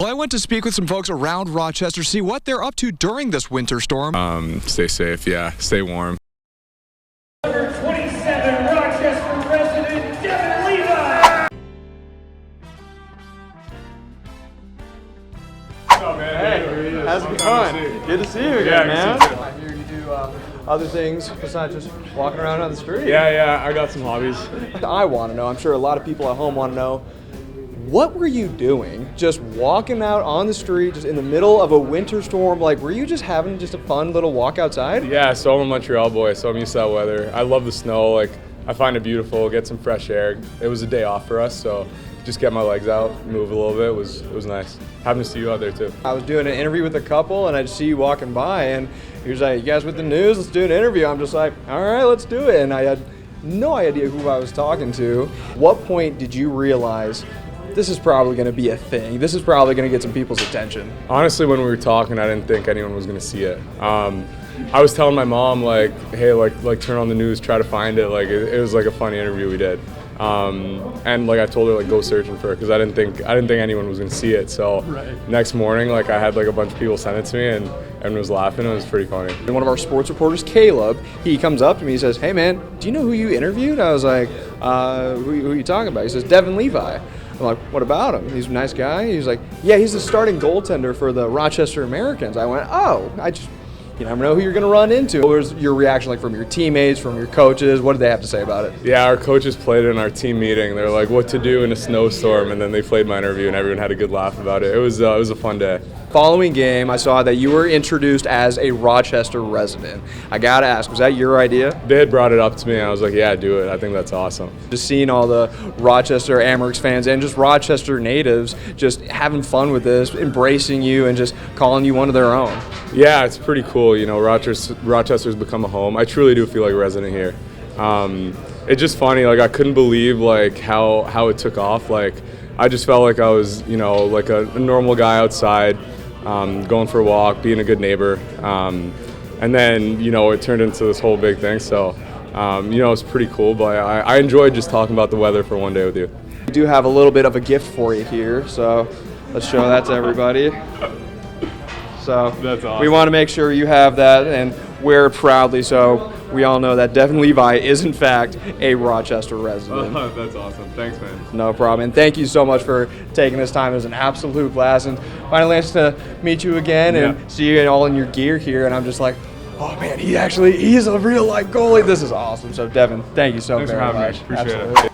Well, I went to speak with some folks around Rochester, see what they're up to during this winter storm. Stay safe, yeah, stay warm. Number 27, Rochester resident, Devon Levi. What's up, man? Hey, how's it going? Good to see you again, man. I hear you do other things besides just walking around on the street. Yeah, I got some hobbies. I want to know, I'm sure a lot of people at home want to know, what were you doing just walking out on the street just in the middle of a winter storm? Like, were you just having just a fun little walk outside? Yeah, so I'm a Montreal boy, so I'm used to that weather. I love the snow, like, I find it beautiful, get some fresh air. It was a day off for us, so just get my legs out, move a little bit, it was nice. Happen to see you out there too. I was doing an interview with a couple and I just see you walking by and he was like, you guys with the news, let's do an interview. I'm just like, all right, let's do it. And I had no idea who I was talking to. What point did you realize this is probably going to be a thing? This is probably going to get some people's attention. Honestly, when we were talking, I didn't think anyone was going to see it. I was telling my mom, like, hey, like turn on the news, try to find it. Like, it was like a funny interview we did. And like I told her, like, go searching for it because I didn't think anyone was going to see it. So next morning, like, I had like a bunch of people send it to me and everyone was laughing. It was pretty funny. And one of our sports reporters, Caleb, he comes up to me, he says, hey man, do you know who you interviewed? I was like, who are you talking about? He says, Devon Levi. I'm like, what about him? He's a nice guy. He's like, yeah, he's the starting goaltender for the Rochester Americans. I went, oh, you never know who you're going to run into. What was your reaction like from your teammates, from your coaches? What did they have to say about it? Yeah, our coaches played it in our team meeting. They're like, what to do in a snowstorm, and then they played my interview, and everyone had a good laugh about it. It was a fun day. Following game, I saw that you were introduced as a Rochester resident. I got to ask, was that your idea? They had brought it up to me, and I was like, yeah, do it. I think that's awesome. Just seeing all the Rochester Amerks fans and just Rochester natives just having fun with this, embracing you, and just calling you one of their own. Yeah, it's pretty cool. You know, Rochester's become a home. I truly do feel like a resident here. It's just funny. Like, I couldn't believe like how it took off. Like, I just felt like I was, you know, like a normal guy outside, going for a walk, being a good neighbor. And then, you know, it turned into this whole big thing. So, you know, it's pretty cool. But I enjoyed just talking about the weather for one day with you. We do have a little bit of a gift for you here, so let's show that to everybody. So that's awesome. We want to make sure you have that and wear it proudly so we all know that Devon Levi is in fact a Rochester resident. That's awesome. Thanks, man. No problem. And thank you so much for taking this time. It was an absolute blast. And finally nice to meet you again and see you all in your gear here. And I'm just like, oh man, he's a real life goalie. This is awesome. So Devon, thank you so very much. Appreciate it.